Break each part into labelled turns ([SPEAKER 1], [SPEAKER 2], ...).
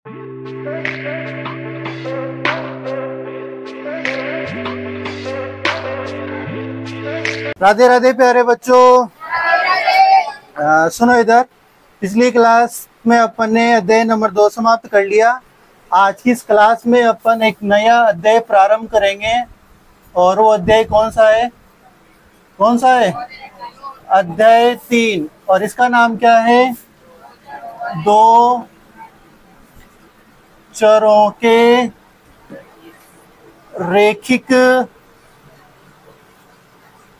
[SPEAKER 1] राधे राधे प्यारे बच्चों। सुनो इधर, पिछली क्लास में अपन ने अध्याय नंबर 2 समाप्त कर लिया। आज की इस क्लास में अपन एक नया अध्याय प्रारंभ करेंगे और वो अध्याय कौन सा है? कौन सा है? अध्याय 3। और इसका नाम क्या है? दो चरों के रेखिक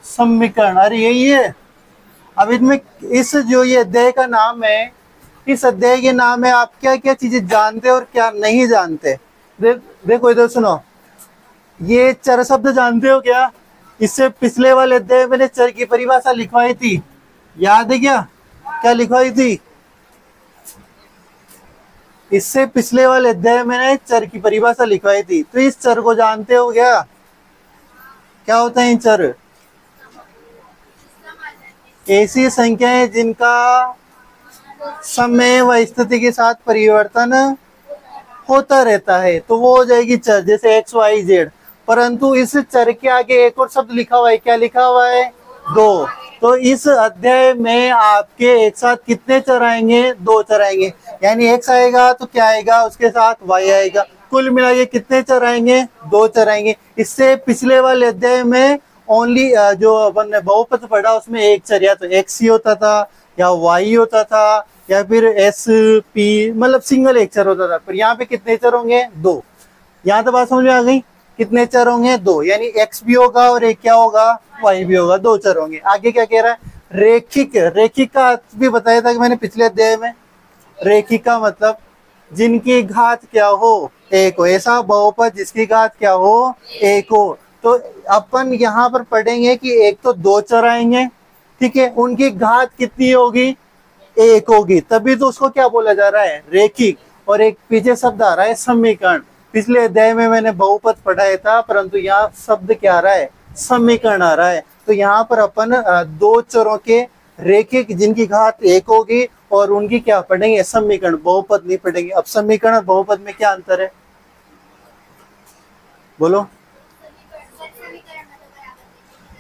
[SPEAKER 1] समीकरण। अरे यही है। अब इसमें इस जो ये अध्याय का नाम है, इस अध्याय के नाम में आप क्या क्या चीजें जानते और क्या नहीं जानते। देखो इधर सुनो, ये चर शब्द जानते हो क्या? इससे पिछले वाले अध्याय मैंने चर की परिभाषा लिखवाई थी, याद है क्या? क्या लिखवाई थी? इससे पिछले वाले अध्याय मैंने चर की परिभाषा लिखवाई थी। तो इस चर को जानते हो क्या? क्या होता है चर? ऐसी संख्याएं जिनका समय व स्थिति के साथ परिवर्तन होता रहता है, तो वो हो जाएगी चर, जैसे एक्स वाई जेड। परंतु इस चर के आगे एक और शब्द लिखा हुआ है। क्या लिखा हुआ है? दो। तो इस अध्याय में आपके एक साथ कितने चर आएंगे? 2 चर आएंगे। यानी एक्स आएगा तो क्या आएगा? उसके साथ वाई आएगा। कुल मिला के कितने चर आएंगे? 2 चर आएंगे। इससे पिछले वाले अध्याय में ओनली जो अपन ने बहुपद पढ़ा उसमें एक चर या तो एक्स ही होता था या वाई होता था या फिर एस पी, मतलब सिंगल एक चर होता था। पर यहाँ पे कितने चर होंगे? 2। यहाँ तो बात समझ में आ गई? कितने चर होंगे? 2। यानी एक्स भी होगा और एक क्या होगा? वाई भी होगा। 2 चर होंगे। आगे क्या कह रहा है? रेखिक। रेखिक का अर्थ भी बताया था कि मैंने पिछले अध्याय में। रेखिक का मतलब जिनकी घात क्या हो? एक हो। ऐसा बहुपद जिसकी घात क्या हो? एक हो। तो अपन यहाँ पर पढ़ेंगे कि एक तो 2 चर आएंगे, ठीक है, उनकी घात कितनी होगी? एक होगी। तभी तो उसको क्या बोला जा रहा है? रेखिक। और एक पीछे शब्द आ रहा है समीकरण। पिछले अध्याय में मैंने बहुपद पढ़ाया था, परंतु यहाँ शब्द क्या आ रहा है? समीकरण आ रहा है। तो यहाँ पर अपन 2 चरों के रेखिक जिनकी घात 1 होगी और उनकी क्या पढ़ेंगे? समीकरण। बहुपद नहीं पढ़ेंगे। अब समीकरण और बहुपद में क्या अंतर है? बोलो।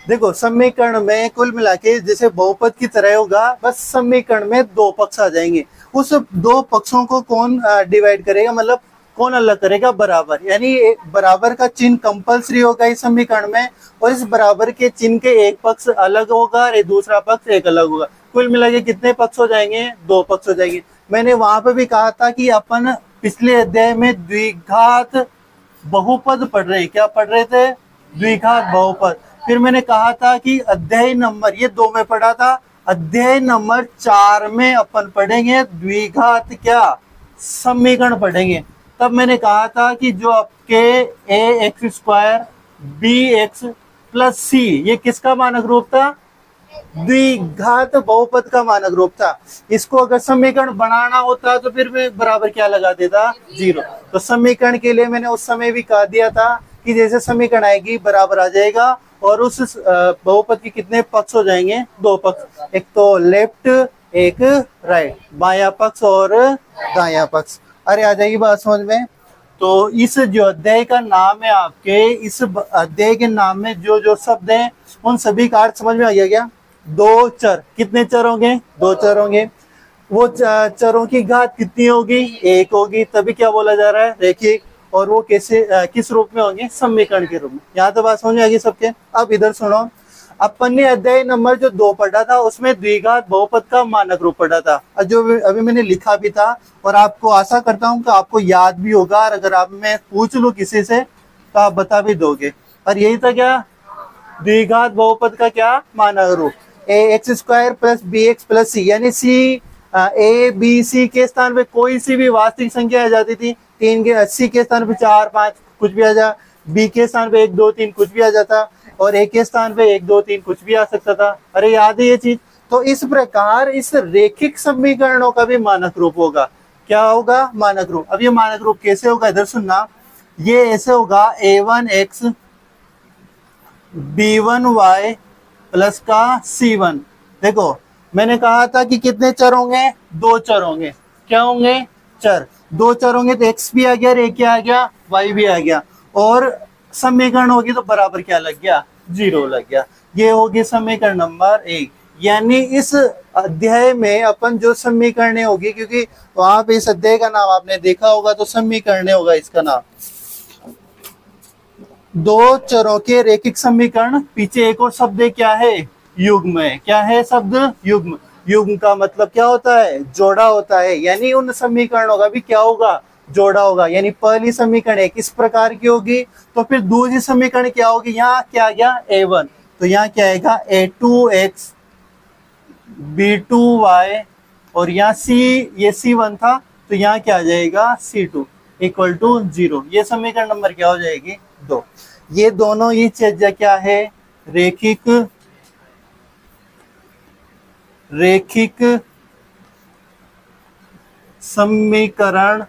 [SPEAKER 1] देखो, समीकरण में कुल मिला के जैसे बहुपद की तरह होगा, बस समीकरण में 2 पक्ष आ जाएंगे। उस 2 पक्षों को कौन डिवाइड करेगा? मतलब कौन अलग करेगा? बराबर। यानी बराबर का चिन्ह कंपलसरी होगा इस समीकरण में, और इस बराबर के चिन्ह के एक पक्ष अलग होगा और दूसरा पक्ष एक अलग होगा। कुल मिला के कितने पक्ष हो जाएंगे? 2 पक्ष हो जाएंगे। मैंने वहां पर भी कहा था कि अपन पिछले अध्याय में द्विघात बहुपद पढ़ रहे हैं। क्या पढ़ रहे थे? द्विघात बहुपद। फिर मैंने कहा था कि अध्याय नंबर, ये 2 में पढ़ा था, अध्याय नंबर 4 में अपन पढ़ेंगे द्विघात क्या? समीकरण पढ़ेंगे। तब मैंने कहा था कि जो आपके a x square b x plus c, ये किसका मानक रूप था? द्विघात बहुपद का मानक रूप था। इसको अगर समीकरण बनाना होता तो फिर मैं बराबर क्या लगा देता? 0। तो समीकरण के लिए मैंने उस समय भी कह दिया था कि जैसे समीकरण आएगी बराबर आ जाएगा, और उस बहुपद के कितने पक्ष हो जाएंगे? 2 पक्ष। एक तो लेफ्ट, एक राइट, बायां पक्ष और दायां पक्ष। अरे आ जाएगी बात समझ में? तो इस जो अध्याय का नाम है आपके, इस अध्याय के नाम में जो जो शब्द हैं उन सभी का अर्थ समझ में आ गया क्या? 2 चर। कितने चर होंगे? 2 चर होंगे। वो चरों की घात कितनी होगी? 1 होगी। तभी क्या बोला जा रहा है? रेखिक। और वो कैसे किस रूप में होंगे? समीकरण के रूप में। यहाँ तो बात समझ में आ गई सबके? अब इधर सुनो, अपन ने अध्याय नंबर जो 2 पढ़ा था उसमें द्विघात बहुपद का मानक रूप पढ़ा था, जो अभी मैंने लिखा भी था, और आपको आशा करता हूँ कि आपको याद भी होगा। और अगर आप मैं पूछ लूँ किसी से तो आप बता भी दोगे। और यही था क्या? द्विघात बहुपद का क्या मानक रूप? A x square plus b x plus c, यानी सी ए बी सी के स्थान पे कोई सी भी वास्तविक संख्या आ जाती थी। 3 के 80 के स्थान पे 4 5 कुछ भी आ जा, बी के स्थान पे 1 2 3 कुछ भी आ जाता, और ए के स्थान पे 1 2 3 कुछ भी आ सकता था। अरे याद है ये चीज? तो इस प्रकार इस रेखिक समीकरणों का भी मानक रूप होगा। क्या होगा? मानक रूप। अब ये मानक रूप कैसे होगा? इधर सुनना, ये ऐसे होगा a1x b1y प्लस का c1। देखो मैंने कहा था कि कितने चर होंगे? 2 चर होंगे। क्या होंगे? चर। दो चर होंगे तो x भी आ गया और एक क्या आ गया, y भी आ गया, और समीकरण होगी तो बराबर क्या लग गया, 0 लग गया। ये होगी समीकरण नंबर 1। यानी इस अध्याय में अपन जो समीकरण होगी, क्योंकि वहां पे इस अध्याय का नाम आपने देखा होगा तो समीकरण होगा इसका नाम, दो चरों के रैखिक समीकरण। पीछे एक और शब्द है, क्या है, युग्म है। क्या है शब्द, युग्म। युग्म का मतलब क्या होता है, जोड़ा होता है। यानी उन समीकरणों का भी क्या होगा, जोड़ा होगा। यानी पहली समीकरण एक इस प्रकार की होगी, तो फिर दूसरी समीकरण क्या होगी, यहाँ क्या आ गया a1, तो यहाँ क्या आएगा a2x b2y, और यहाँ c, ये c1 था तो यहाँ क्या आ जाएगा c2 इक्वल टू 0। ये समीकरण नंबर क्या हो जाएगी, 2। ये दोनों ही चीज क्या है, रेखिक रेखिक समीकरण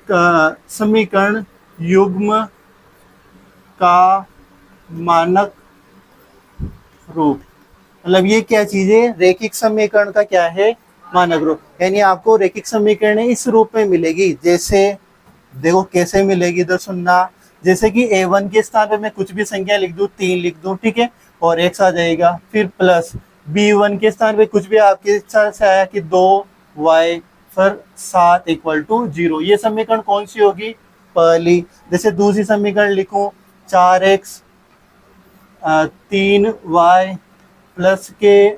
[SPEAKER 1] का समीकरण युग्म का मानक रूप। मतलब ये क्या चीज है, रैखिक समीकरण का क्या है, मानक रूप। यानी आपको रैखिक समीकरण इस रूप में मिलेगी। जैसे देखो कैसे मिलेगी, इधर सुनना। जैसे कि a1 के स्थान पे मैं कुछ भी संख्या लिख दूं, 3 लिख दूं, ठीक है, और x आ जाएगा। फिर प्लस b1 के स्थान पे कुछ भी आपकी इच्छा से आया कि 2y, फिर 7 इक्वल टू 0। ये समीकरण कौन सी होगी, पहली। जैसे दूसरी समीकरण लिखूं, 4x 3y प्लस के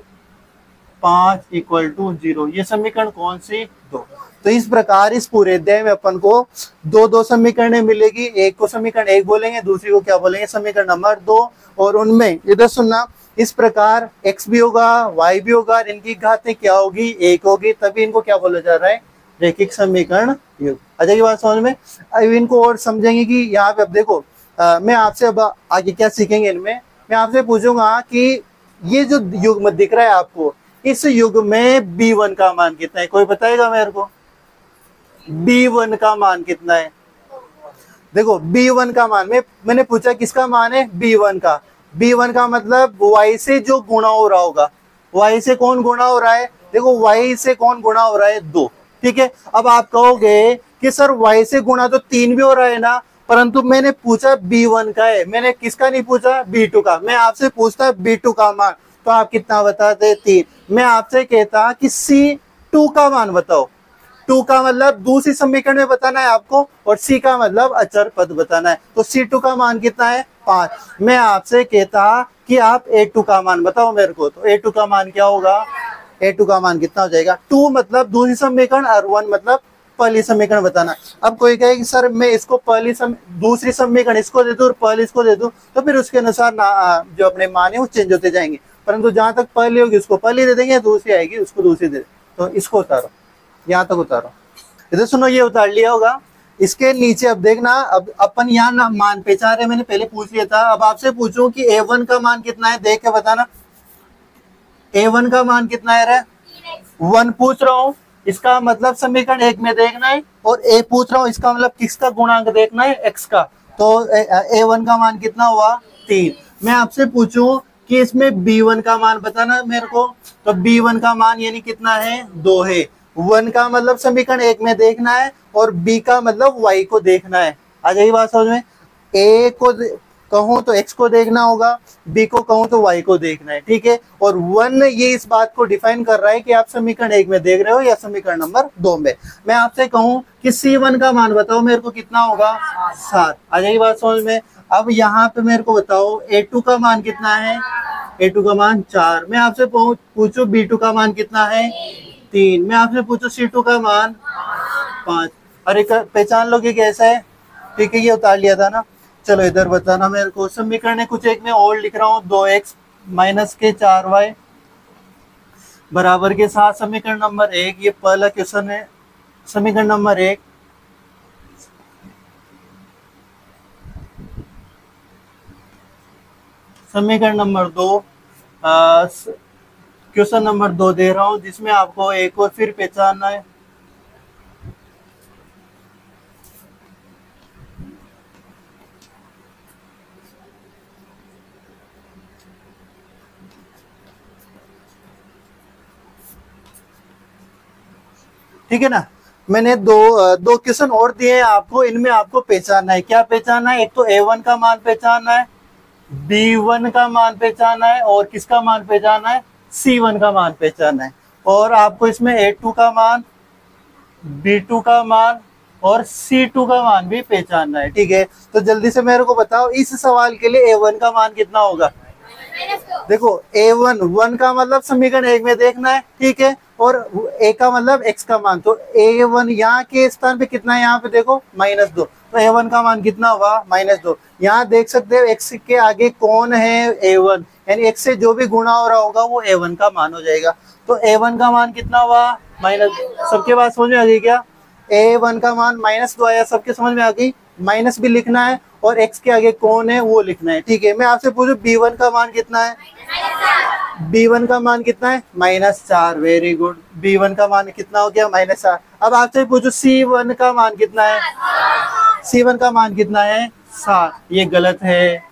[SPEAKER 1] 5 इक्वल टू 0। ये समीकरण कौन सी, 2। तो इस प्रकार इस पूरे अध्याय में अपन को दो दो समीकरणें मिलेगी। एक को समीकरण 1 बोलेंगे, दूसरी को क्या बोलेंगे, समीकरण नंबर 2। और उनमें इधर सुनना, इस प्रकार x भी होगा, y भी होगा, और इनकी घातें क्या होगी, 1 होगी। तभी इनको क्या बोला जा रहा है, रैखिक समीकरण युग्म। आ जाएगी बात समझ में। अब इनको और समझेंगे कि यहाँ पे अब देखो, मैं आपसे अब आगे क्या सीखेंगे इनमें। मैं आपसे पूछूंगा कि ये जो युग्म दिख रहा है आपको, इस युग्म में b1 का मान कितना है, कोई बताएगा मेरे को, b1 का मान कितना है। देखो b1 का मान, मैंने पूछा किसका मान है, b1 का। b1 का मतलब y से जो गुणा हो रहा होगा। y से कौन गुणा हो रहा है, देखो y से कौन गुणा हो रहा है, 2, ठीक है। अब आप कहोगे कि सर y से गुणा तो 3 भी हो रहा है ना, परंतु मैंने पूछा b1 का है, मैंने किसका नहीं पूछा, b2 का। मैं आपसे पूछता b2 का मान, तो आप कितना बताते, 3। मैं आपसे कहता कि c2 का मान बताओ। 2 का मतलब दूसरी समीकरण में बताना है आपको, और c का मतलब अचर पद बताना है। तो c2 का मान कितना है, 5। मैं आपसे कहता कि आप a2 का मान बताओ मेरे को, तो a2 का मान क्या होगा, a2 का मान कितना हो जाएगा, 2 मतलब दूसरी समीकरण, और 1 मतलब पहली समीकरण बताना। अब कोई कहे कि सर मैं इसको दूसरी समीकरण इसको दे दूं और पहली इसको दे दूं, तो फिर उसके अनुसार जो अपने मान है वो चेंज होते जाएंगे। परंतु जहां तक पहली होगी उसको पहली दे देंगे, दूसरी आएगी उसको दूसरी दे देंगे। तो इसको उतारो, यहाँ तक उतारो। इधर सुनो, ये उतार लिया होगा। इसके नीचे अब देखना, अब अपन यहाँ ना मान पहचान रहे, मैंने पहले पूछ लिया था। अब आपसे पूछूं कि a1 का मान कितना है, देख के बताना। a1 का मान कितना है रे, 1 पूछ रहा हूँ, इसका मतलब समीकरण 1 में देखना है, और a पूछ रहा हूँ, इसका मतलब किसका गुणांक देखना है, x का। तो a1 का मान कितना हुआ, 3। मैं आपसे पूछूं कि इसमें b1 का मान बताना मेरे को, तो b1 का मान यानी कितना है, 2 है। 1 का मतलब समीकरण 1 में देखना है, और b का मतलब y को देखना है। आ जाइए बात समझ में। a को कहूं तो x को देखना होगा, b को कहूं तो y को देखना है, ठीक है। और 1 ये इस बात को डिफाइन कर रहा है कि आप समीकरण 1 में देख रहे हो या समीकरण नंबर 2 में। मैं आपसे कहूं कि c1 का मान बताओ मेरे को कितना होगा, 7। आ जाएगी बात समझ में। अब यहाँ पे मेरे को बताओ a2 का मान कितना है, a2 का मान 4। मैं आपसे पूछूं b2 का मान कितना है, 3। मैं आपसे पूछूं c2 का मान 5। अरे पहचान लोगे कैसा है, ठीक है, ये उतार लिया था ना। चलो इधर बताना मेरे को, समीकरण है कुछ एक में और लिख रहा हूँ, 2x माइनस के 4y बराबर के साथ समीकरण नंबर 1। ये पहला क्वेश्चन है, समीकरण नंबर 1। समीकरण नंबर 2, क्वेश्चन नंबर 2 दे रहा हूँ, जिसमें आपको एक और फिर पहचानना है। ठीक है ना। मैंने दो क्वेश्चन और दिए हैं आपको, इनमें आपको पहचानना है। क्या पहचानना है? एक तो A1 का मान पहचानना है, B1 का मान पहचानना है, और किसका मान पहचानना है? C1 का मान पहचानना है। और आपको इसमें A2 का मान, B2 का मान और C2 का मान भी पहचानना है। ठीक है, तो जल्दी से मेरे को बताओ, इस सवाल के लिए A1 का मान कितना होगा? देखो A1, 1 का मतलब समीकरण 1 में देखना है, ठीक है, और A का मतलब x का मान। तो A1 यहाँ के स्थान पे कितना है? यहाँ पे देखो -2, तो A1 का मान कितना हुआ? -2। यहाँ देख सकते हो x के आगे कौन है? A1, यानी x से जो भी गुणा हो रहा होगा वो A1 का मान हो जाएगा। तो A1 का मान कितना हुआ? सबके पास समझ में आ गई क्या? A1 का मान -2 आया, सबके समझ में आ गई? माइनस भी लिखना है और x के आगे कौन है वो लिखना है। ठीक है, मैं आपसे पूछूं B1 का मान कितना है? B1 का मान कितना है? -4। वेरी गुड, B1 का मान कितना हो गया? -4। अब आपसे पूछो C1 का मान कितना है? C1 का मान कितना है? 7। ये गलत है,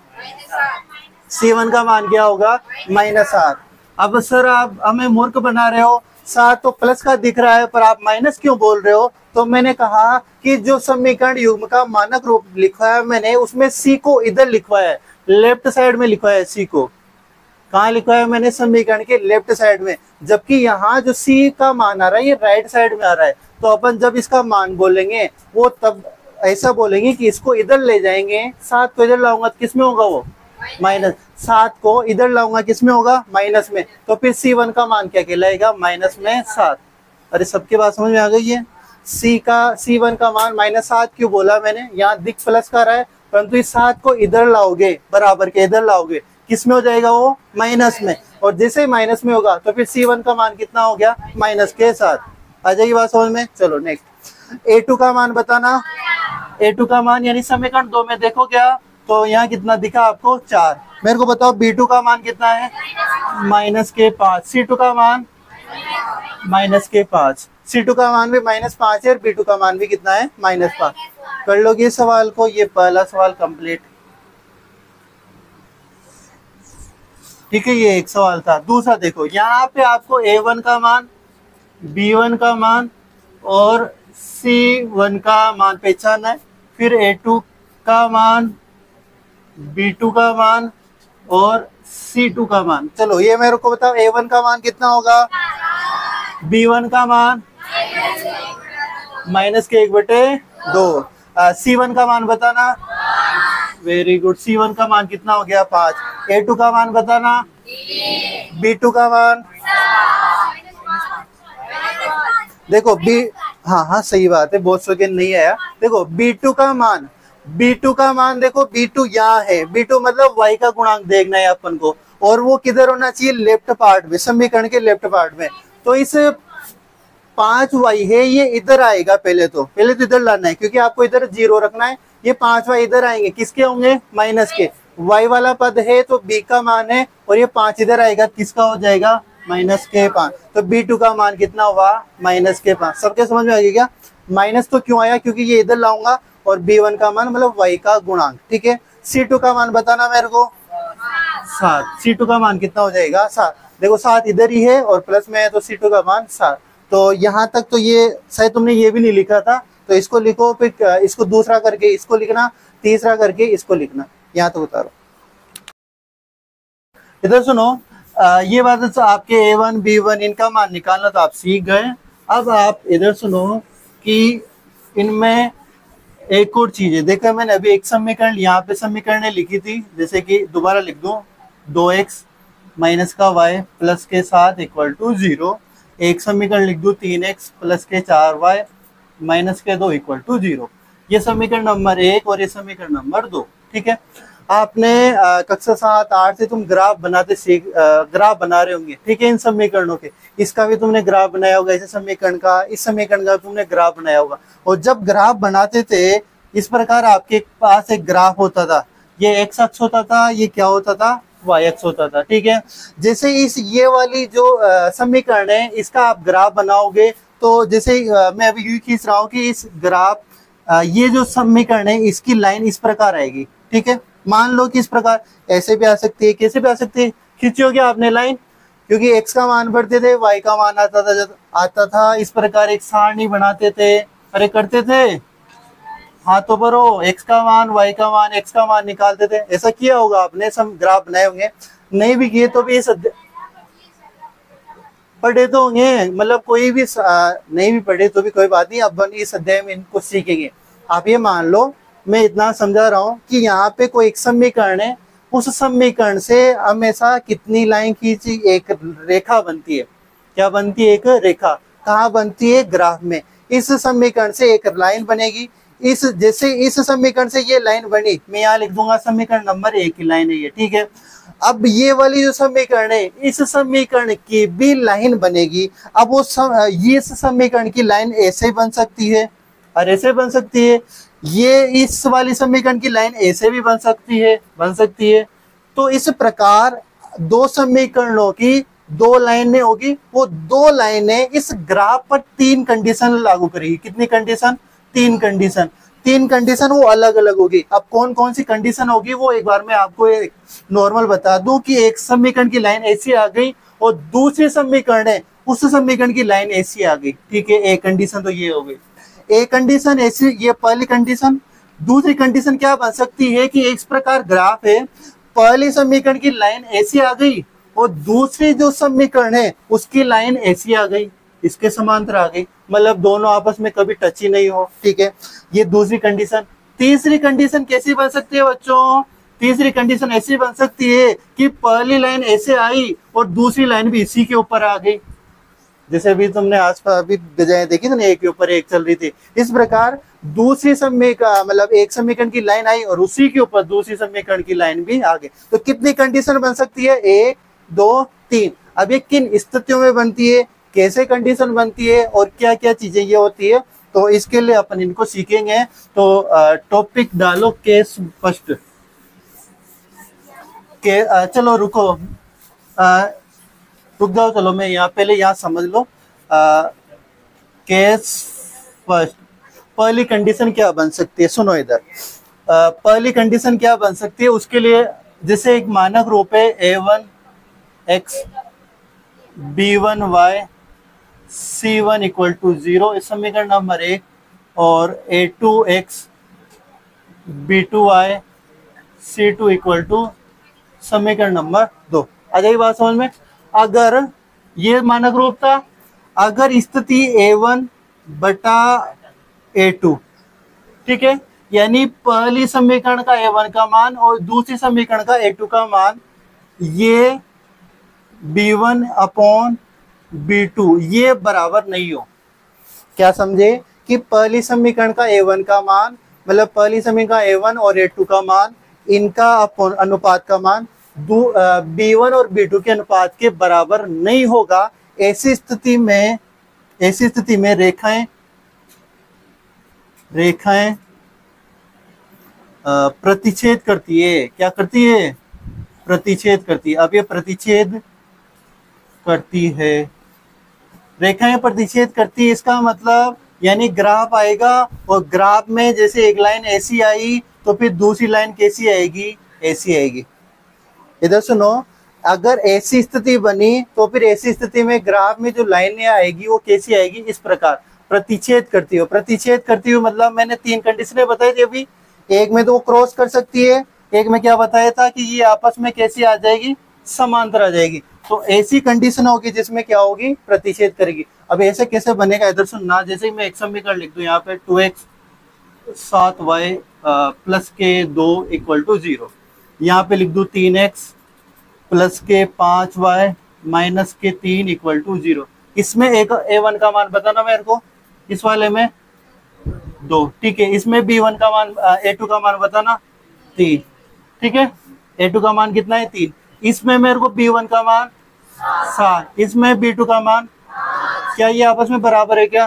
[SPEAKER 1] C1 का मान क्या होगा? -7। अब सर आप हमें मूर्ख बना रहे हो, 7 तो प्लस का दिख रहा है पर आप माइनस क्यों बोल रहे हो? तो मैंने कहा कि जो समीकरण युग्म का मानक रूप लिखा है मैंने, उसमें C को इधर लिखवाया है, लेफ्ट साइड में लिखवाया है। C को कहाँ लिखा है मैंने? समीकरण के लेफ्ट साइड में, जबकि यहाँ जो C का मान आ रहा है ये राइट साइड में आ रहा है। तो अपन जब इसका मान बोलेंगे वो तब ऐसा बोलेंगे कि इसको इधर ले जाएंगे, 7 को इधर लाऊंगा तो किस में होगा वो? माइनस। 7 को इधर लाऊंगा किस में होगा? माइनस में। तो फिर C1 का मान क्या कहलाएगा? -7। अरे सबके बात समझ में आ गई है? C1 का मान -7 क्यों बोला मैंने? यहाँ दिख प्लस का रहा है, परंतु इस 7 को इधर लाओगे, बराबर के इधर लाओगे, किस में हो जाएगा वो? माइनस में। और जैसे माइनस में होगा तो फिर C1 का मान कितना हो गया? -7। आ जाएगी बात समझ में? चलो नेक्स्ट, A2 का मान बताना। A2 का मान यानी समीकरण 2 में देखो क्या, तो यहाँ कितना दिखा आपको? 4। मेरे को बताओ B2 का मान कितना है? -5। C2 का मान -5। C2 का मान भी -5 है और B2 का मान भी कितना है? -5। कर लोगे इस सवाल को? ये पहला सवाल कंप्लीट। ठीक है, ये एक सवाल था। दूसरा देखो, यहाँ पे आपको A1 का मान, B1 का मान और C1 का मान पहचानना है, फिर A2 का मान, B2 का मान और C2 का मान। चलो ये मेरे को बताओ, A1 का मान कितना होगा? B1 का मान -1/2। C1 का मान बताना। वेरी गुड, C1 का मान कितना हो गया? 5। A2 का मान बताना। B2 का मान देखो हाँ सही बात है, बहुत सेकेंड नहीं आया। देखो B2 का मान, देखो B2 यहाँ है, B2 मतलब y का गुणांक देखना है अपन को, और वो किधर होना चाहिए? लेफ्ट पार्ट में, समीकरण के लेफ्ट पार्ट में। तो इस 5y है ये इधर आएगा, पहले तो इधर लाना है, क्योंकि आपको इधर 0 रखना है। ये 5y इधर आएंगे, किसके होंगे? माइनस के। y वाला पद है तो b का मान है, और ये 5 इधर आएगा, किसका हो जाएगा? -5। तो B2 का मान कितना हुआ? -5। सबके समझ में आ गया क्या? माइनस तो क्यों आया? क्योंकि ये इधर लाऊंगा, और B1 का मान मतलब y का गुणांक। ठीक है, C2 का मान बताना मेरे को। 7। C2 का मान कितना हो जाएगा? 7। देखो 7 इधर ही है और प्लस में है, तो C2 का मान 7। तो यहाँ तक तो ये शायद तुमने ये भी नहीं लिखा था, तो इसको लिखो, फिर इसको दूसरा करके इसको लिखना, तीसरा करके इसको लिखना। यहाँ तो बता रहा हूँ। इधर सुनो, ये बात तो आपके A1 B1 इनका मान निकालना तो आप सीख गए। अब आप इधर सुनो कि इनमें एक और चीज है। देखा मैंने अभी एक समीकरण यहाँ पे समीकरण लिखी थी, जैसे कि दोबारा लिख दूं, 2x माइनस का y प्लस के 7 = 0। एक समीकरण लिख दूं 3x प्लस के 4y माइनस के 2 = 0। ये समीकरण नंबर 1 और ये समीकरण नंबर 2। ठीक है, आपने कक्षा 7-8 से तुम ग्राफ ग्राफ बना रहे होंगे। ठीक है, इन समीकरणों के, इसका भी तुमने ग्राफ बनाया होगा, इस समीकरण का, इस समीकरण का तुमने ग्राफ बनाया होगा। और जब ग्राफ बनाते थे इस प्रकार आपके पास एक ग्राफ होता था, ये एक्स अक्ष होता था, ये क्या होता था? वाई अक्ष होता था। ठीक है, जैसे ये वाली जो समीकरण है इसका आप ग्राफ बनाओगे, तो जैसे मैं अभी यूं खींच रहा हूँ कि इस ग्राफ ये जो समीकरण है इसकी लाइन इस प्रकार आएगी। ठीक है, मान लो कि इस प्रकार ऐसे भी आ सकती है, कैसे भी आ सकती है। खींची होगी आपने लाइन, क्योंकि x का मान बढ़ते थे y का मान आता था आता था, इस प्रकार एक सारणी बनाते थे, अरे करते थे, हाथों पर हो x का मान y का मान x का मान निकालते थे। ऐसा किया होगा आपने, सब ग्राफ बनाए होंगे, नहीं भी किए तो भी इस पढ़े तो होंगे, मतलब कोई भी नहीं भी पढ़े तो भी कोई बात नहीं, अब इस अध्याय में इनको सीखेंगे। आप ये मान लो मैं इतना समझा रहा हूँ कि यहाँ पे कोई एक समीकरण है, उस समीकरण से हमेशा कितनी लाइन खींची, एक रेखा बनती है। क्या बनती है? एक रेखा। कहाँ बनती है? ग्राफ में। इस समीकरण से एक लाइन बनेगी, इस जैसे इस समीकरण से ये लाइन बनी, मैं यहाँ लिख दूंगा समीकरण नंबर 1 की लाइन है ये, ठीक है। अब ये वाली जो समीकरण है, इस समीकरण की भी लाइन बनेगी। अब वो ये इस समीकरण की लाइन ऐसे बन सकती है और ऐसे बन सकती है, ये इस वाली समीकरण की लाइन ऐसे भी बन सकती है। तो इस प्रकार दो समीकरणों की दो लाइनें होगी, वो दो लाइनें इस ग्राफ पर 3 कंडीशन लागू करेगी। कितनी कंडीशन? 3 कंडीशन। 3 कंडीशन वो अलग अलग होगी। अब कौन कौन सी कंडीशन होगी वो एक बार मैं आपको एक नॉर्मल बता दूं कि एक समीकरण की लाइन ऐसी आ गई और दूसरे समीकरण है उस समीकरण की लाइन ऐसी आ गई, ठीक है। एक कंडीशन तो ये हो गई, एक कंडीशन ऐसी, ये पहली कंडीशन। दूसरी कंडीशन क्या बन सकती है कि इस प्रकार ग्राफ है, पहली समीकरण की लाइन ऐसी आ गई और दूसरी जो समीकरण है उसकी लाइन ऐसी आ गई, इसके समांतर आ गई, मतलब दोनों आपस में कभी टच ही नहीं हो, ठीक है। ये दूसरी कंडीशन। तीसरी कंडीशन कैसी बन सकती है बच्चों? तीसरी कंडीशन ऐसी बन सकती है कि पहली लाइन ऐसे आई और दूसरी लाइन भी इसी के ऊपर आ गई, जैसे अभी तुमने आसपास अभी बजाय देखी थी ना, एक के ऊपर एक चल रही थी। इस प्रकार दूसरी समीकरण मतलब एक समीकरण की लाइन आई और उसी के ऊपर दूसरी समीकरण की लाइन भी आ गई। तो कितनी कंडीशन बन सकती है? 1 2 3। अब ये किन स्थितियों में बनती है, कैसे कंडीशन बनती है और क्या क्या चीजें ये होती है, तो इसके लिए अपन इनको सीखेंगे। तो टॉपिक डालो केस फर्स्ट के, चलो रुको, रुक जाओ, चलो मैं यहाँ पहले यहाँ समझ लो। केस फर्स्ट, पहली कंडीशन क्या बन सकती है, सुनो इधर। पहली कंडीशन क्या बन सकती है, उसके लिए जैसे एक मानक रूप है a1x b1y c1 equal to 0, इस समीकरण नंबर 1, और a2x b2y c2 equal to समीकरण नंबर 2। आ जाएगी बात समझ में? अगर ये मानक रूप था, अगर स्थिति a1 बटा a2, ठीक है, यानी पहली समीकरण का a1 का मान और दूसरी समीकरण का a2 का मान, ये b1 अपॉन b2 ये बराबर नहीं हो। क्या समझे? कि पहली समीकरण का a1 का मान, मतलब पहली समीकरण का a1 और a2 का मान, इनका अनुपात का मान b1 और b2 के अनुपात के बराबर नहीं होगा। ऐसी स्थिति में रेखाएं प्रतिच्छेद करती है। क्या करती है? प्रतिच्छेद करती है। अब ये प्रतिच्छेद करती है, रेखाएं प्रतिच्छेद करती है, इसका मतलब यानी ग्राफ आएगा और ग्राफ में जैसे एक लाइन ऐसी आई तो फिर दूसरी लाइन कैसी आएगी? ऐसी आएगी। इधर सुनो, अगर ऐसी स्थिति बनी तो फिर ऐसी स्थिति में ग्राफ में जो लाइनें आएगी वो कैसी आएगी? इस प्रकार प्रतिच्छेद करती हो। प्रतिच्छेद करती हो मतलब मैंने 3 कंडीशनें बताई थी अभी। एक में तो वो क्रॉस कर सकती है, एक में क्या बताया था कि ये आपस में कैसी आ जाएगी? समांतर आ जाएगी। तो ऐसी कंडीशन होगी जिसमें क्या होगी? प्रतिच्छेद करेगी। अब ऐसे कैसे बनेगा? इधर सुनना, जैसे मैं एक समीकरण लिख दूं यहाँ पे 2x 7y प्लस के 2 इक्वल टू 0, यहाँ पे लिख दूं 3x प्लस के 5y माइनस के 3 इक्वल टू 0। इसमें एक a1 का मान बताना मेरे को, इस वाले में 2, ठीक है। इसमें b1 का मान a2 का मान बताना 3, ठीक है। a2 का मान कितना है? 3। इसमें मेरे को b1 का मान 7, इसमें b2 का मान, क्या ये आपस में बराबर है क्या?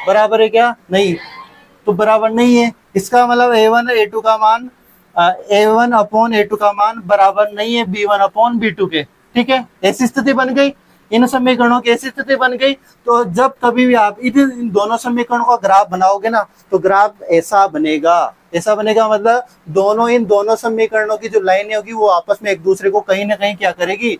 [SPEAKER 1] बराबर है क्या? नहीं, तो बराबर नहीं है। इसका मतलब a1 a2 का मान a1 अपॉन a2 का मान बराबर नहीं है b1 अपॉन b2 के, ठीक है। ऐसी स्थिति बन गई, इन समीकरणों की ऐसी स्थिति बन गई। तो जब कभी भी आप इन दोनों समीकरणों का ग्राफ बनाओगे ना, तो ग्राफ ऐसा बनेगा। ऐसा बनेगा मतलब इन दोनों समीकरणों की जो लाइनें होगी वो आपस में एक दूसरे को कहीं ना कहीं क्या करेगी?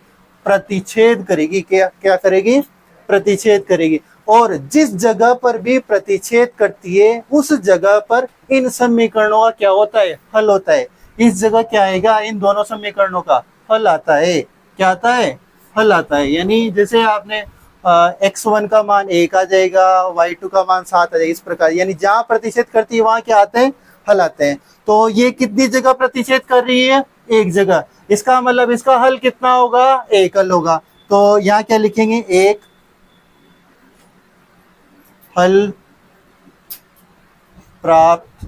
[SPEAKER 1] प्रतिच्छेद करेगी। क्या करेगी? प्रतिच्छेद करेगी, और जिस जगह पर भी प्रतिच्छेद करती है उस जगह पर इन समीकरणों का क्या होता है, हल होता है। इस जगह क्या आएगा, इन दोनों समीकरणों का हल आता है। क्या आता है, हल आता है। यानी जैसे आपने x1 का मान 1 आ जाएगा, y2 का मान 7 आ जाएगा, इस प्रकार। यानी जहां प्रतिच्छेद करती है वहां क्या आते हैं, हल आते हैं। तो ये कितनी जगह प्रतिच्छेद कर रही है, एक जगह। इसका मतलब इसका हल कितना होगा, एक हल होगा। तो यहाँ क्या लिखेंगे, एक हल प्राप्त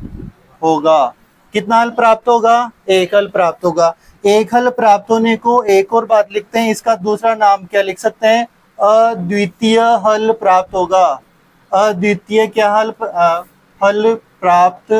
[SPEAKER 1] होगा। कितना हल प्राप्त होगा, एक हल प्राप्त होगा। एक हल प्राप्त होने को एक और बात लिखते हैं, इसका दूसरा नाम क्या लिख सकते हैं, अद्वितीय हल प्राप्त होगा। अद्वितीय क्या हल प्राप्त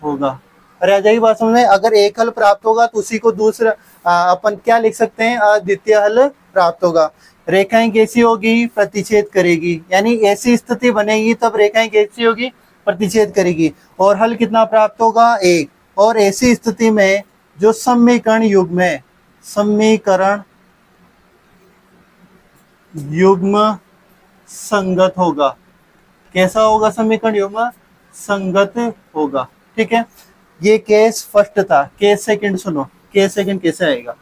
[SPEAKER 1] होगा। अरे आ जाएगी बात समझ में। अगर एक हल प्राप्त होगा तो उसी को दूसरा अपन क्या लिख सकते हैं, अद्वितीय हल प्राप्त होगा। रेखाएं कैसी होगी, प्रतिच्छेद करेगी। यानी ऐसी स्थिति बनेगी तब रेखाएं कैसी होगी, प्रतिच्छेद करेगी। और हल कितना प्राप्त होगा, एक। और ऐसी स्थिति में जो समीकरण युग्म है, समीकरण युग्म संगत होगा। कैसा होगा, समीकरण युग्म संगत होगा। ठीक है, ये केस फर्स्ट था। केस सेकंड सुनो, केस सेकंड कैसे आएगा।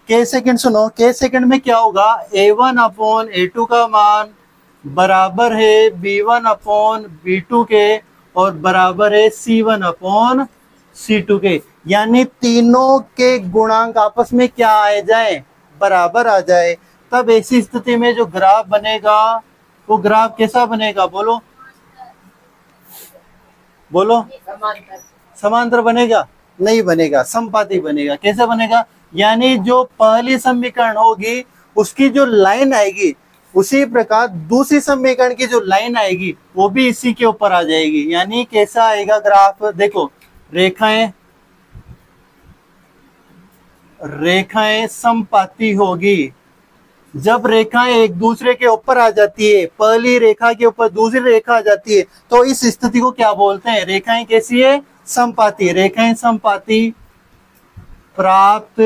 [SPEAKER 1] केस सेकंड सुनो, केस सेकंड में क्या होगा, a1 अपॉन a2 का मान बराबर है b1 अपॉन b2 के, और बराबर है c1 अपॉन c2 के। यानी तीनों के गुणांक आपस में क्या आ जाए, बराबर आ जाए। तब ऐसी स्थिति में जो ग्राफ बनेगा वो ग्राफ कैसा बनेगा, बोलो बोलो। समांतर बनेगा, नहीं बनेगा, समपाती बनेगा। कैसे बनेगा, यानी जो पहली समीकरण होगी उसकी जो लाइन आएगी, उसी प्रकार दूसरी समीकरण की जो लाइन आएगी वो भी इसी के ऊपर आ जाएगी। यानी कैसा आएगा ग्राफ, देखो रेखाएं रेखाएं समपाती होगी। जब रेखाएं एक दूसरे के ऊपर आ जाती है, पहली रेखा के ऊपर दूसरी रेखा आ जाती है, तो इस स्थिति को क्या बोलते हैं, रेखाएं कैसी है, समपाती। रेखाएं समपाती प्राप्त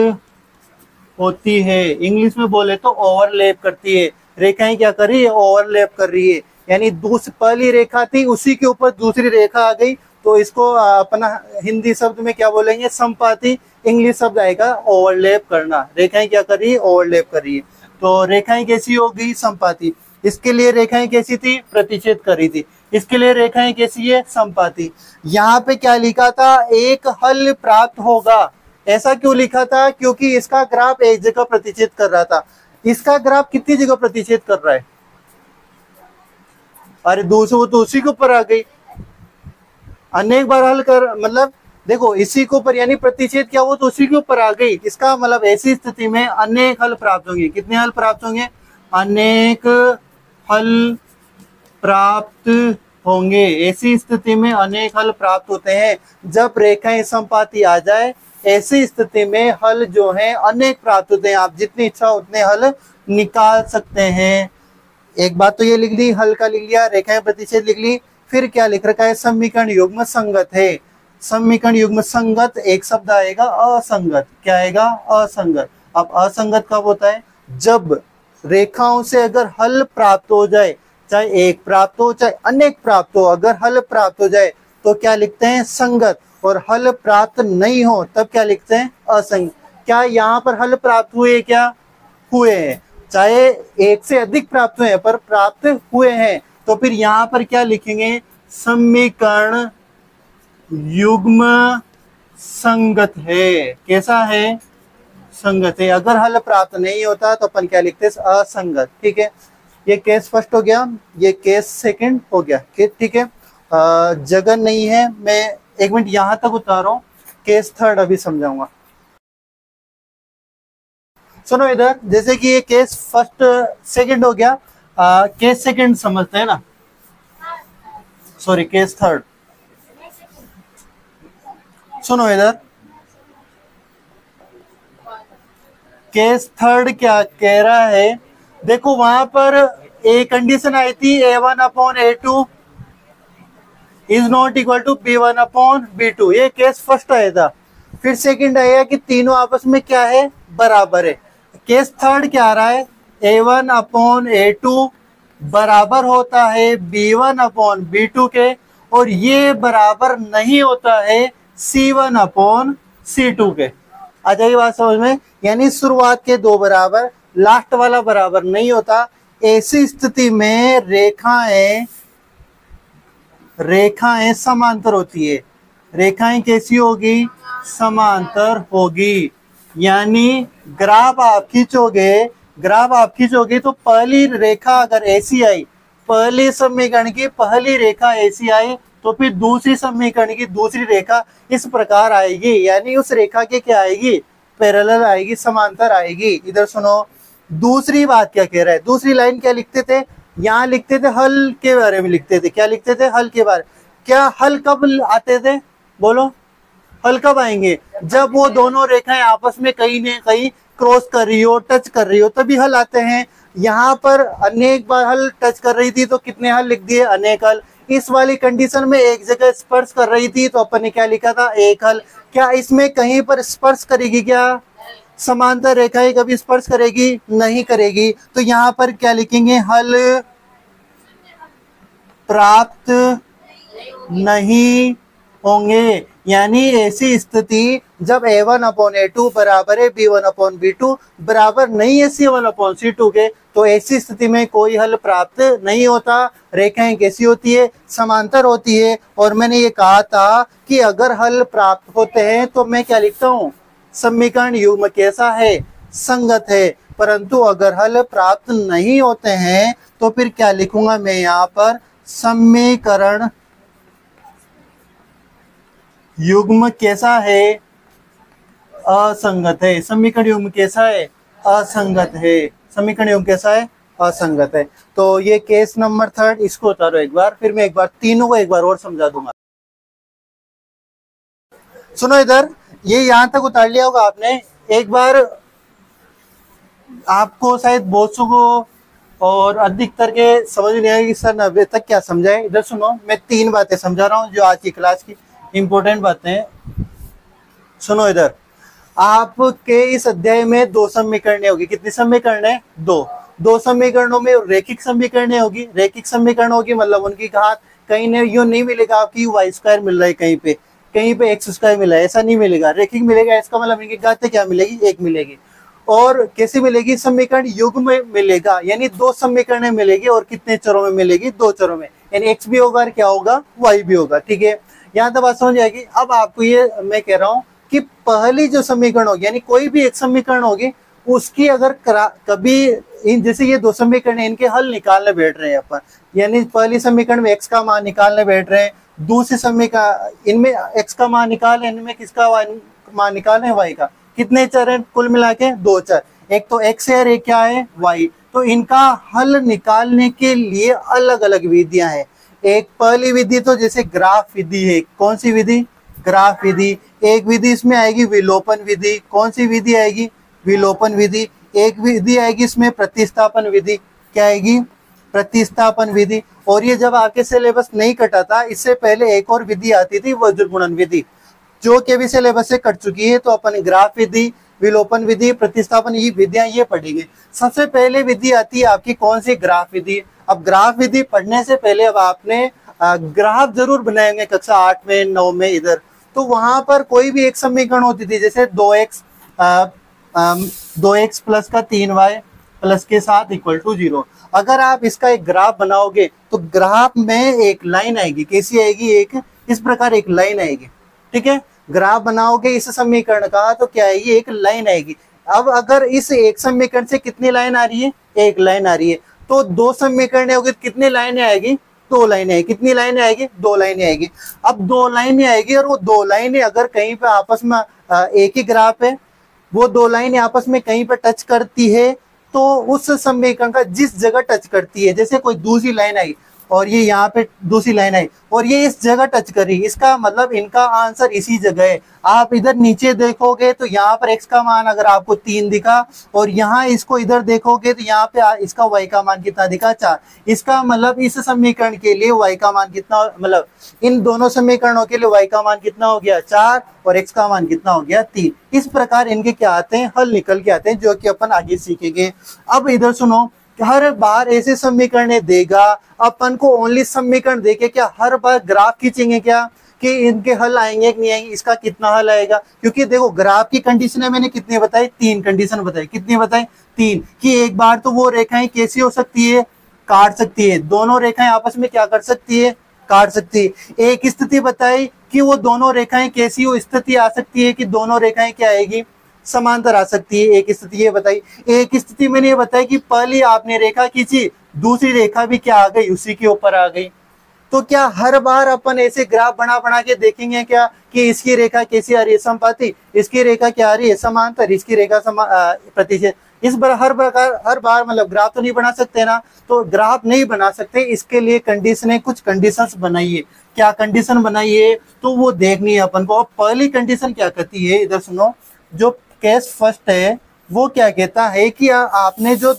[SPEAKER 1] होती है। इंग्लिश में बोले तो ओवरलैप करती है। रेखाएं क्या कर रही है, ओवरलैप कर रही है। यानी पहली रेखा थी उसी के ऊपर दूसरी रेखा आ गई, तो इसको अपना हिंदी शब्द में क्या बोलेंगे, समपाती। इंग्लिश शब्द आएगा ओवरलैप करना। रेखाएं क्या कर रही है, ओवरलैप कर रही है। तो रेखाएं कैसी होगी, समपाती। इसके लिए रेखाएं कैसी थी, प्रतिच्छेद कर रही थी। इसके लिए रेखाएं कैसी है, समपाती। यहाँ पे क्या लिखा था, एक हल प्राप्त होगा। ऐसा क्यों लिखा था, क्योंकि इसका ग्राफ एक जगह प्रतिच्छेद कर रहा था। इसका ग्राफ कितनी जगह प्रतिच्छेद कर रहा है, अरे दूसरे वो तो उसी के ऊपर आ गई। अनेक बार हल कर, मतलब देखो इसी के ऊपर, यानी प्रतिच्छेद क्या, वो तो उसी के ऊपर आ गई। इसका मतलब ऐसी स्थिति में अनेक हल प्राप्त होंगे। कितने हल प्राप्त होंगे, अनेक हल प्राप्त होंगे। ऐसी स्थिति में अनेक हल प्राप्त होते हैं जब रेखाएं समपाती आ जाए। ऐसी स्थिति में हल जो है अनेक प्राप्त होते हैं। आप जितनी इच्छा उतने हल निकाल सकते हैं। एक बात तो ये लिख ली, हल का लिख लिया, रेखाएं प्रतिच्छेद लिख ली। फिर क्या लिख रखा है, समीकरण युग्म संगत है। समीकरण युग्म संगत, एक शब्द आएगा असंगत। क्या आएगा, असंगत। अब असंगत कब होता है, जब रेखाओं से अगर हल प्राप्त हो जाए, चाहे एक प्राप्त हो चाहे अनेक प्राप्त हो, अगर हल प्राप्त हो जाए तो क्या लिखते हैं, संगत। और हल प्राप्त नहीं हो तब क्या लिखते हैं, असंगत। क्या यहाँ पर हल प्राप्त हुए, क्या हुए हैं, चाहे एक से अधिक प्राप्त हुए हैं पर प्राप्त हुए हैं, तो फिर यहाँ पर क्या लिखेंगे, समीकरण युग्म संगत है। कैसा है, संगत है। अगर हल प्राप्त नहीं होता तो अपन क्या लिखते हैं, असंगत। ठीक है, ये केस फर्स्ट हो गया, ये केस सेकंड हो गया। ठीक है, जगह नहीं है, मैं एक मिनट यहां तक उतार रहा हूं, केस थर्ड अभी समझाऊंगा। सुनो इधर, जैसे कि ये केस फर्स्ट सेकंड हो गया, केस सेकंड समझते हैं ना, सॉरी केस थर्ड। सुनो इधर, केस थर्ड क्या कह रहा है, देखो वहां पर एक कंडीशन आई थी, a1 अपॉन a2 is not equal to b1 upon b2। ये केस फर्स्ट आया था। फिर सेकंड आएगा कि तीनों आपस में क्या है, बराबर है। केस थर्ड क्या आ रहा है, A1 अपॉन A2 बराबर होता है B1 अपॉन B2 के, और ये बराबर नहीं होता है C1 अपॉन C2 के। आ जाएगी बात समझ में? यानी शुरुआत के दो बराबर, लास्ट वाला बराबर नहीं होता। ऐसी स्थिति में रेखाएं समांतर होती है। रेखाएं कैसी होगी, समांतर होगी। यानी ग्राफ आप खींचोगे तो पहली रेखा अगर ऐसी आई, पहले समीकरण की पहली रेखा ऐसी आई, तो फिर दूसरी समीकरण की दूसरी रेखा इस प्रकार आएगी। यानी उस रेखा के क्या आएगी, पैरेलल आएगी, समांतर आएगी। इधर सुनो, दूसरी बात क्या कह रहा है, दूसरी लाइन क्या लिखते थे, यहाँ लिखते थे हल के बारे में लिखते थे। क्या लिखते थे, हल के बारे। क्या हल कब आते थे, बोलो, हल कब आएंगे, जब वो दोनों रेखाएं आपस में कहीं न कहीं क्रॉस कर रही हो, टच कर रही हो, तभी हल आते हैं। यहाँ पर अनेक बार हल टच कर रही थी तो कितने हल लिख दिए, अनेक हल। इस वाली कंडीशन में एक जगह स्पर्श कर रही थी तो अपन ने क्या लिखा था, एक हल। क्या इसमें कहीं पर स्पर्श करेगी, क्या समांतर रेखाएं कभी स्पर्श करेगी, नहीं करेगी। तो यहाँ पर क्या लिखेंगे, हल प्राप्त नहीं होंगे। यानी ऐसी स्थिति जब A1 अपॉन A2 बराबर है B1 अपॉन B2 बराबर नहीं है C1 अपॉन C2 के, तो ऐसी स्थिति में कोई हल प्राप्त नहीं होता। रेखाएं कैसी होती है, समांतर होती है। और मैंने ये कहा था कि अगर हल प्राप्त होते हैं तो मैं क्या लिखता हूँ, समीकरण युग्म कैसा है, संगत है। परंतु अगर हल प्राप्त नहीं होते हैं तो फिर क्या लिखूंगा मैं यहाँ पर, समीकरण युग्म कैसा है, असंगत है। समीकरण युग्म कैसा है, असंगत है। समीकरण युग्म कैसा है, असंगत है। तो ये केस नंबर थर्ड, इसको उतारो एक बार, फिर मैं एक बार तीनों को एक बार और समझा दूंगा। सुनो इधर, ये यहां तक उतार लिया होगा आपने। एक बार आपको शायद बहुत को और अधिकतर के समझ नहीं आएगी सर अभी तक क्या समझाए। इधर सुनो, मैं तीन बातें समझा रहा हूँ जो आज की क्लास की इंपॉर्टेंट बातें। सुनो इधर, आपके इस अध्याय में दो समीकरण होगी। कितनी समीकरण है, दो समीकरणों में रेखिक समीकरण होगी। रेखिक समीकरण होगी मतलब उनकी घात कहीं ने यूं नहीं मिलेगा आपकी y² मिल रहा है, कहीं पे x² मिला है, ऐसा नहीं मिलेगा। रेखिक मिलेगा, इसका मतलब इनकी घात क्या मिलेगी, एक मिलेगी। और कैसे मिलेगी, समीकरण युग्म में मिलेगा, यानी दो समीकरण मिलेगी। और कितने चरों में मिलेगी, दो चरों में, यानी x भी होगा और क्या होगा, y भी होगा। ठीक है, यहाँ तक बात समझ जाएगी। अब आपको ये मैं कह रहा हूँ कि पहली जो समीकरण होगी, यानी कोई भी एक समीकरण होगी, उसकी अगर कभी जैसे ये दो समीकरण है, इनके हल निकालने बैठ रहे हैं अपन, यानी पहली समीकरण में x का मान निकालने बैठ रहे हैं, दूसरी समीकरण इनमें x का मान निकाल, इनमें किसका मान निकाल है, y का। कितने चर हैं कुल मिला के, दो चर, एक तो x है और एक क्या है, y। तो इनका हल निकालने के लिए अलग अलग विधियां हैं। एक पहली विधि तो जैसे ग्राफ विधि है। कौन सी विधि, ग्राफ विधि। एक विधि इसमें आएगी विलोपन विधि। कौन सी विधि आएगी, विलोपन विधि। एक विधि आएगी इसमें प्रतिस्थापन विधि। क्या आएगी, प्रतिस्थापन विधि। और ये जब आपके सिलेबस नहीं कटा था, इससे पहले एक और विधि आती थी, वज्र गुणन विधि, जो के भी सिलेबस से कट चुकी है। तो अपन ग्राफ विधि, विलोपन विधि, प्रतिस्थापन, ये विधियां ये पढ़ेंगे। सबसे पहले विधि आती है आपकी कौन सी, ग्राफ विधि। अब ग्राफ विधि पढ़ने से पहले अब आपने ग्राफ जरूर बनाएंगे कक्षा 8 में 9 में इधर। तो वहां पर कोई भी एक समीकरण होती थी, जैसे 2x प्लस का 3y प्लस के साथ इक्वल टू 0। अगर आप इसका एक ग्राफ बनाओगे तो ग्राफ में एक लाइन आएगी। कैसी आएगी, एक इस प्रकार एक लाइन आएगी। ठीक है, ग्राफ बनाओगे इस समीकरण का तो क्या आएगी, एक लाइन आएगी। अब अगर इस एक समीकरण से कितनी लाइन आ रही है, एक लाइन आ रही है। तो दो समीकरण होगी तो कितनी लाइनें आएगी, दो लाइनें आएगी। कितनी लाइनें आएगी, दो लाइनें आएगी। अब दो लाइनें आएगी और वो दो लाइनें अगर कहीं पे आपस में एक ही ग्राफ है, वो दो लाइनें आपस में कहीं पे टच करती है, तो उस समीकरण का जिस जगह टच करती है, जैसे कोई दूसरी लाइन आई और ये यहाँ पे दूसरी लाइन आई और ये इस जगह टच करी, इसका मतलब इनका आंसर इसी जगह है। आप इधर नीचे देखोगे तो यहाँ पर x का मान अगर आपको 3 दिखा और यहाँ इसको इधर देखोगे तो यहाँ पे इसका y का मान कितना दिखा 4। इसका मतलब इस समीकरण के लिए y का मान कितना, मतलब इन दोनों समीकरणों के लिए y का मान कितना हो गया 4 और x का मान कितना हो गया 3। इस प्रकार इनके क्या आते हैं, हल निकल के आते हैं, जो कि अपन आगे सीखेंगे। अब इधर सुनो, हर बार ऐसे समीकरण देगा, अपन को ओनली समीकरण देके क्या हर बार ग्राफ खींचेंगे क्या कि इनके हल आएंगे कि नहीं आएंगे, इसका कितना हल आएगा? क्योंकि देखो ग्राफ की कंडीशन है, मैंने कितनी बताई, 3 कंडीशन बताई। कितनी बताई? 3। कि एक बार तो वो रेखाएं कैसी हो सकती है, काट सकती है, दोनों रेखाएं आपस में क्या कर सकती है, काट सकती है। एक स्थिति बताई कि वो दोनों रेखाएं कैसी हो स्थिति आ सकती है कि दोनों रेखाएं क्या आएगी, समांतर आ सकती है। एक स्थिति ये बताई। एक स्थिति मैंने ये बताई कि पहले आपने रेखा खींची, दूसरी रेखा भी क्या आ गई, उसी के ऊपर आ गई। तो क्या हर बार अपन ऐसे ग्राफ बना बना के देखेंगे क्या कि इसकी रेखा कैसी आ रही है, समपाती, इसकी रेखा क्या आ रही है, समांतर, इसकी रेखा प्रतिशत। इस बार हर बार मतलब ग्राफ तो नहीं बना सकते ना, तो ग्राफ नहीं बना सकते, इसके लिए कंडीशन है, कुछ कंडीशंस बनाइए। क्या कंडीशन बनाइए तो वो देखनी है अपन को। पहली कंडीशन क्या कहती है, इधर सुनो, जो केस फर्स्ट है वो क्या कहता है कि आपने जो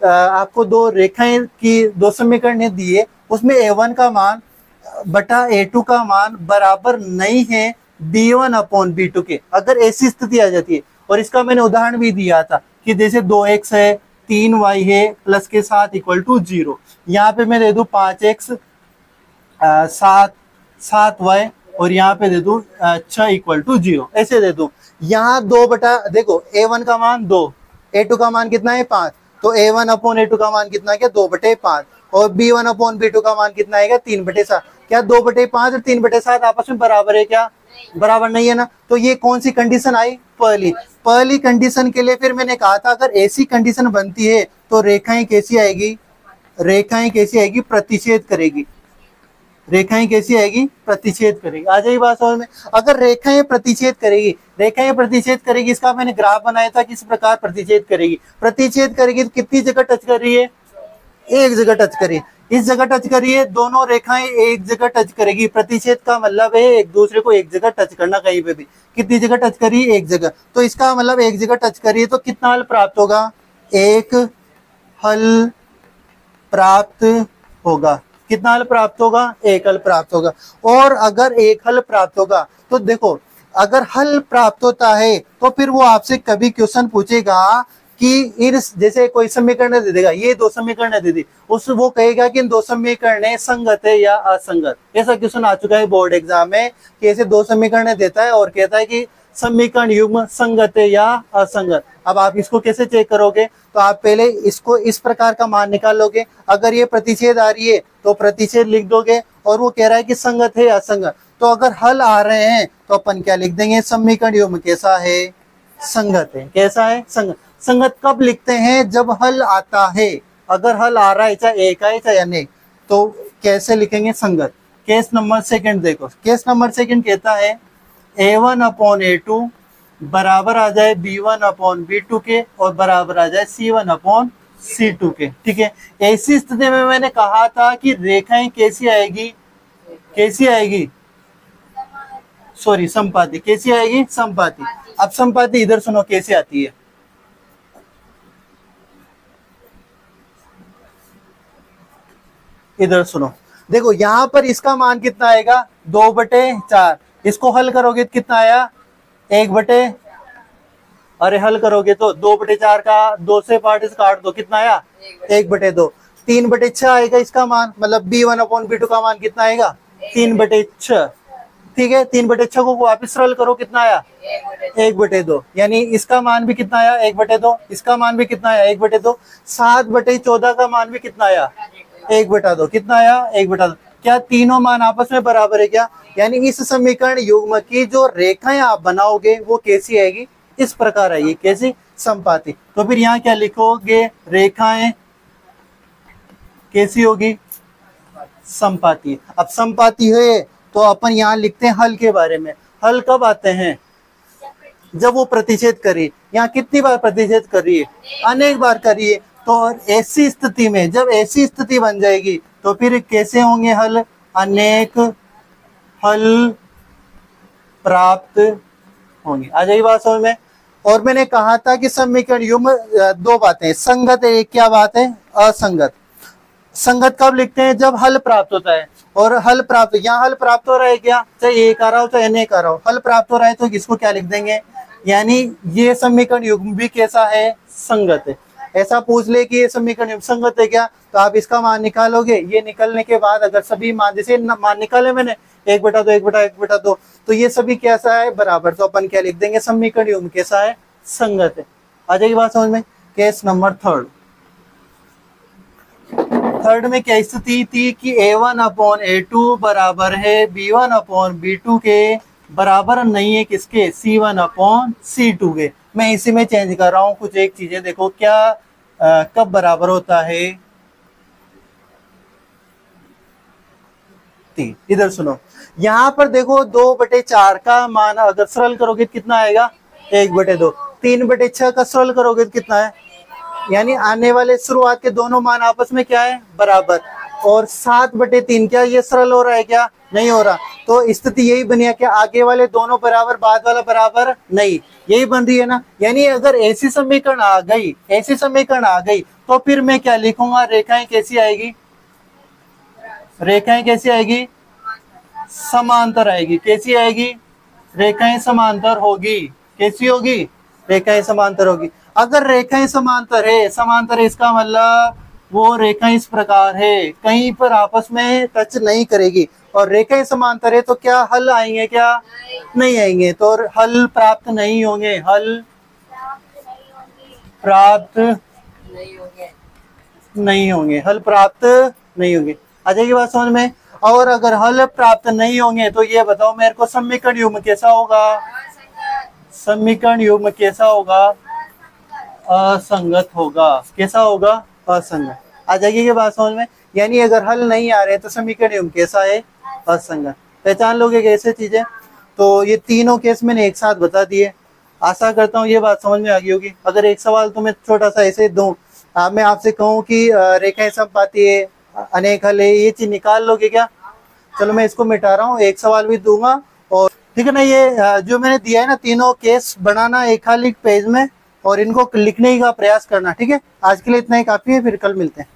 [SPEAKER 1] आपको 2 रेखाएं की 2 समीकरण दिए, उसमें a1 का मान बटा a2 का मान बराबर नहीं है b1 अपॉन b2 के। अगर ऐसी स्थिति आ जाती है, और इसका मैंने उदाहरण भी दिया था कि जैसे 2x है, 3y है, प्लस के साथ इक्वल टू 0। यहाँ पे मैं दे दूं 5x 7y और यहाँ पे दे दूं 6 इक्वल टू 0, ऐसे दे दूं। यहाँ 2 बटा, देखो a1 का मान 2, a2 का मान कितना है 5, तो a1 अपॉन a2 का मान कितना है क्या 2/5, और b1 अपॉन b2 का मान कितना आएगा 3/7। क्या 2/5 और 3/7 आपस में बराबर है क्या, बराबर नहीं है ना। तो ये कौन सी कंडीशन आई, पहली कंडीशन के लिए फिर मैंने कहा था अगर ऐसी कंडीशन बनती है तो रेखाएं कैसी आएगी, रेखाएं कैसी आएगी, प्रतिच्छेद करेगी। रेखाएं कैसी आएगी, प्रतिच्छेद करेगी। आ जाएगी बात समझ में। अगर रेखाएं प्रतिच्छेद करेगी, रेखाएं प्रतिच्छेद करेगी, इसका मैंने ग्राफ बनाया था किस प्रकार प्रतिच्छेद करेगी। प्रतिच्छेद करेगी तो कितनी जगह टच कर रही है, एक जगह टच करिए, इस जगह टच करिए, दोनों रेखाएं एक जगह टच करेगी। प्रतिच्छेद का मतलब है एक दूसरे को एक जगह टच करना, कहीं पे भी। कितनी जगह टच करिए, एक जगह। तो इसका मतलब एक जगह टच करिए तो कितना हल प्राप्त होगा, एक हल प्राप्त होगा। कितना हल प्राप्त होगा, एक हल प्राप्त होगा। और अगर एक हल प्राप्त होगा तो देखो, अगर हल प्राप्त होता है तो फिर वो आपसे कभी क्वेश्चन पूछेगा कि इस, जैसे कोई समीकरण दे देगा, ये 2 समीकरण दे दी, उस वो कहेगा कि इन 2 समीकरण संगत है या असंगत। ऐसा क्वेश्चन आ चुका है बोर्ड एग्जाम में कि ऐसे 2 समीकरण देता है और कहता है कि समीकरण युग्म संगत है या असंगत। अब आप इसको कैसे चेक करोगे, तो आप पहले इसको इस प्रकार का मान निकालोगे। अगर ये प्रतिच्छेद आ रही है तो प्रतिच्छेद लिख दोगे, और वो कह रहा है कि संगत है या असंगत। तो अगर हल आ रहे हैं तो अपन क्या लिख देंगे, समीकरण युग्म कैसा है, संगत है। कैसा है, संगत। संगत कब लिखते हैं, जब हल आता है। अगर हल आ रहा है चाहे एक है चाहे अनेक, तो कैसे लिखेंगे, संगत। केस नंबर सेकंड देखो, केस नंबर सेकंड कहता है a1 अपॉन a2 बराबर आ जाए b1 अपॉन b2 के, और बराबर आ जाए c1 अपॉन c2 के। ठीक है, ऐसी स्थिति में मैंने कहा था कि रेखाएं कैसी आएगी, कैसी आएगी, सॉरी संपाती। कैसी आएगी, संपाती। अब संपाती इधर सुनो कैसे आती है। इधर सुनो, देखो यहाँ पर इसका मान कितना आएगा 2/4। इसको हल करोगे तो कितना आया 1/, अरे हल करोगे तो 2/4 का 2 से पार्ट इस काट दो, कितना आया 1/2। 3/6 आएगा इसका मान, मतलब b1 अपॉन b2 का मान कितना आएगा 3/6। ठीक है, 3/6 को वापिस सरल करो, कितना आया 1/2। यानी इसका मान भी कितना आया 1/2, इसका मान भी कितना आया 1/2। 7/14 का मान भी कितना आया 1/2। कितना आया 1/2। क्या तीनों मान आपस में बराबर है क्या, यानी इस समीकरण युग्म की जो रेखाएं आप बनाओगे वो कैसी आएगी, इस प्रकार आएगी। कैसी, संपाती। तो फिर यहाँ क्या लिखोगे, रेखाएं कैसी होगी, संपाती। अब संपाती है तो अपन यहाँ लिखते हैं हल के बारे में। हल कब आते हैं, जब वो प्रतिच्छेद करिए। यहाँ कितनी बार प्रतिच्छेद करिए, अनेक बार करिए। तो ऐसी स्थिति में, जब ऐसी स्थिति बन जाएगी तो फिर कैसे होंगे हल? अनेक हल प्राप्त होंगे। आ जाएगी बात समझ में। और मैंने कहा था कि समीकरण युग्म दो बातें, संगत है, एक क्या बात है? असंगत। संगत कब लिखते हैं? जब हल प्राप्त होता है। और हल प्राप्त, यहाँ हल प्राप्त हो रहा है क्या? चाहे एक आ रहा हो चाहे अनेक आ रहा हो, हल प्राप्त हो रहा है तो इसको क्या लिख देंगे? यानी ये समीकरण युग्म भी कैसा है? संगत है। ऐसा पूछ ले कि ये समीकरण युग्म संगत है क्या, तो आप इसका मान निकालोगे। ये निकलने के बाद अगर सभी मान, जैसे मान निकाले मैंने 1/2 1/2 तो ये सभी कैसा है? बराबर। तो अपन क्या लिख देंगे? समीकरण युग्म कैसा है? संगत है। आ जाएगी बात समझ में। केस नंबर थर्ड में क्या स्थिति थी कि A1/A2 बराबर है B1/B2 के बराबर नहीं है किसके? C1/C2 के। मैं इसी में चेंज कर रहा हूं कुछ एक चीजें। देखो क्या कब बराबर होता है? इधर सुनो, यहाँ पर देखो 2/4 का मान अगर सरल करोगे तो कितना आएगा? 1/2। 3/6 का सरल करोगे तो कितना है? यानी आने वाले शुरुआत के दोनों मान आपस में क्या है? बराबर। और 7/3 क्या ये सरल हो रहा है क्या? नहीं हो रहा। तो स्थिति यही बनी है कि आगे वाले दोनों बराबर, बाद वाला बराबर नहीं, यही बन रही है ना। यानी अगर ऐसी समीकरण आ गई, ऐसी समीकरण आ गई तो फिर मैं क्या लिखूंगा? रेखाएं कैसी आएगी? रेखाएं कैसी आएगी? समांतर आएगी। कैसी आएगी? रेखाएं समांतर होगी। कैसी होगी? रेखाएं समांतर होगी। अगर रेखाएं समांतर है, समांतर है इसका मतलब वो रेखाएं इस प्रकार है, कहीं पर आपस में टच नहीं करेगी। और रेखाएं समांतर है तो क्या हल आएंगे? क्या नहीं आएंगे। तो हल प्राप्त नहीं होंगे। हल प्राप्त नहीं होंगे। हल प्राप्त नहीं होंगे। आ जाएगी बात समझ में। और अगर हल प्राप्त नहीं होंगे तो ये बताओ मेरे को समीकरण युग्म कैसा होगा? समीकरण युग्म कैसा होगा? असंगत होगा। कैसा होगा? असंगत। आ जाएगी ये बात समझ में। यानी अगर हल नहीं आ रहे तो समीकरण युग्म कैसा है? असंगत। पहचान लोगे कैसे चीजें। तो ये तीनों केस मैंने एक साथ बता दिए। आशा करता हूँ ये बात समझ में आ गई होगी। अगर एक सवाल तुम्हें छोटा सा ऐसे दूं, मैं आपसे कहूँ कि रेखाएं समपाती है, अनेक हल है, ये चीज निकाल लोगे क्या? चलो मैं इसको मिटा रहा हूँ, एक सवाल भी दूंगा। और ठीक है ना, ये जो मैंने दिया है ना, तीनों केस बनाना एक खाली पेज में और इनको लिखने का प्रयास करना। ठीक है, आज के लिए इतना ही काफी है, फिर कल मिलते हैं।